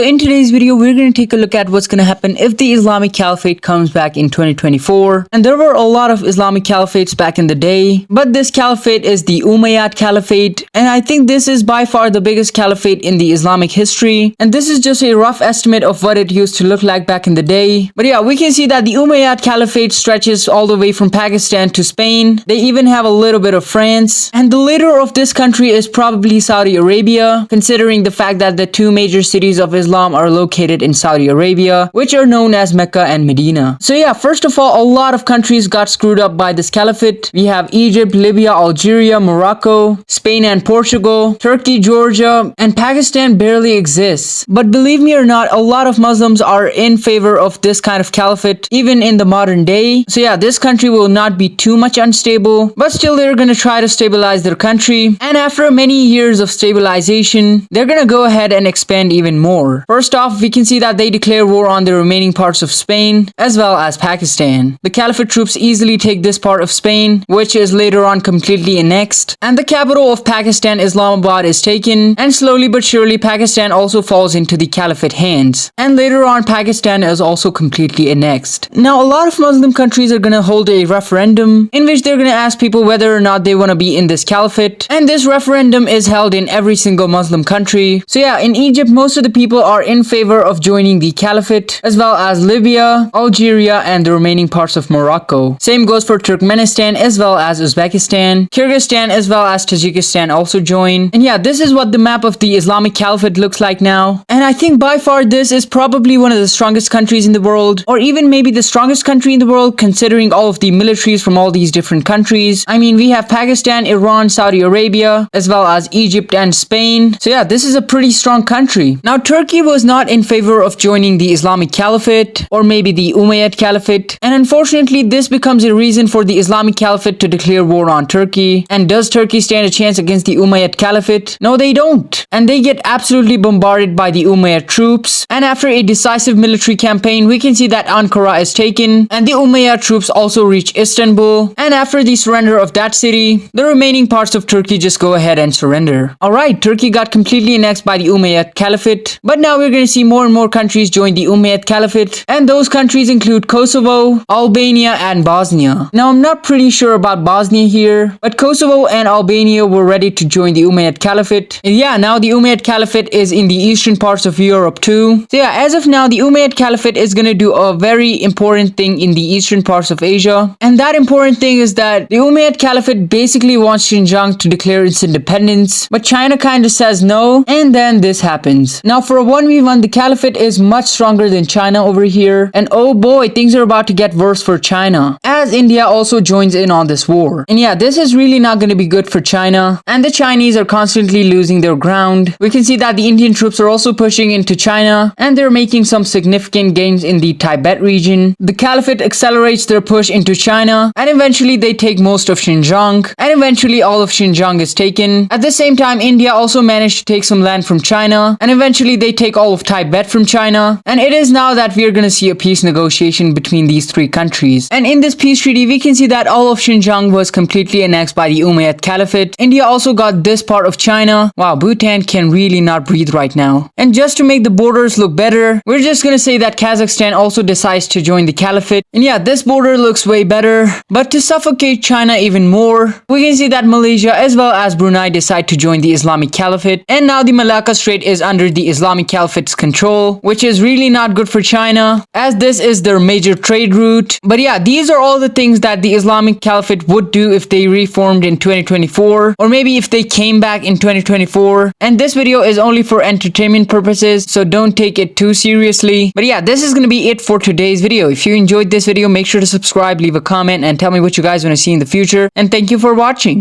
So in today's video, we're going to take a look at what's going to happen if the Islamic Caliphate comes back in 2024. And there were a lot of Islamic Caliphates back in the day, but this Caliphate is the Umayyad Caliphate. And I think this is by far the biggest Caliphate in the Islamic history. And this is just a rough estimate of what it used to look like back in the day. But yeah, we can see that the Umayyad Caliphate stretches all the way from Pakistan to Spain. They even have a little bit of France. And the leader of this country is probably Saudi Arabia, considering the fact that the two major cities of Islam are located in Saudi Arabia, which are known as Mecca and Medina. So yeah, first of all, a lot of countries got screwed up by this caliphate. We have Egypt, Libya, Algeria, Morocco, Spain and Portugal, Turkey, Georgia, and Pakistan barely exists. But believe me or not, a lot of Muslims are in favor of this kind of caliphate, even in the modern day. So yeah, this country will not be too much unstable, but still they're gonna try to stabilize their country. And after many years of stabilization, they're gonna go ahead and expand even more. First off, we can see that they declare war on the remaining parts of Spain, as well as Pakistan. The Caliphate troops easily take this part of Spain, which is later on completely annexed, and the capital of Pakistan, Islamabad, is taken, and slowly but surely Pakistan also falls into the Caliphate hands, and later on Pakistan is also completely annexed. Now, a lot of Muslim countries are gonna hold a referendum in which they're gonna ask people whether or not they wanna be in this Caliphate, and this referendum is held in every single Muslim country. So yeah, in Egypt, most of the people are in favor of joining the Caliphate, as well as Libya, Algeria, and the remaining parts of Morocco. Same goes for Turkmenistan as well as Uzbekistan, Kyrgyzstan as well as Tajikistan also join. And yeah, this is what the map of the Islamic Caliphate looks like now. And I think by far this is probably one of the strongest countries in the world, or even maybe the strongest country in the world considering all of the militaries from all these different countries. I mean, we have Pakistan, Iran, Saudi Arabia, as well as Egypt and Spain. So yeah, this is a pretty strong country. Now, Turkey was not in favor of joining the Islamic Caliphate, or maybe the Umayyad Caliphate, and unfortunately this becomes a reason for the Islamic Caliphate to declare war on Turkey. And does Turkey stand a chance against the Umayyad Caliphate? No, they don't. And they get absolutely bombarded by the Umayyad troops, and after a decisive military campaign, we can see that Ankara is taken, and the Umayyad troops also reach Istanbul, and after the surrender of that city, the remaining parts of Turkey just go ahead and surrender. Alright, Turkey got completely annexed by the Umayyad Caliphate, but now we're going to see more and more countries join the Umayyad Caliphate, and those countries include Kosovo, Albania, and Bosnia. Now, I'm not pretty sure about Bosnia here, but Kosovo and Albania were ready to join the Umayyad Caliphate. And yeah, now the Umayyad Caliphate is in the eastern parts of Europe too. So yeah, as of now, the Umayyad Caliphate is going to do a very important thing in the eastern parts of Asia. And that important thing is that the Umayyad Caliphate basically wants Xinjiang to declare its independence, but China kind of says no, and then this happens. Now, for a 1v1, the Caliphate is much stronger than China over here, and oh boy, things are about to get worse for China, as India also joins in on this war. And yeah, this is really not going to be good for China, and the Chinese are constantly losing their ground. We can see that the Indian troops are also pushing into China, and they're making some significant gains in the Tibet region. The Caliphate accelerates their push into China, and eventually they take most of Xinjiang, and eventually all of Xinjiang is taken. At the same time, India also managed to take some land from China, and eventually they take all of Tibet from China, and it is now that we are going to see a peace negotiation between these three countries. And in this peace treaty, we can see that all of Xinjiang was completely annexed by the Umayyad Caliphate. India also got this part of China. Wow, Bhutan can really not breathe right now. And just to make the borders look better, we're just going to say that Kazakhstan also decides to join the Caliphate. And yeah, this border looks way better. But to suffocate China even more, we can see that Malaysia as well as Brunei decide to join the Islamic Caliphate. And now the Malacca Strait is under the Islamic Caliphate's control, which is really not good for China, as this is their major trade route. But yeah, these are all the things that the Islamic Caliphate would do if they reformed in 2024, or maybe if they came back in 2024. And this video is only for entertainment purposes, so don't take it too seriously. But yeah, this is going to be it for today's video. If you enjoyed this video, make sure to subscribe, leave a comment, and tell me what you guys want to see in the future. And thank you for watching.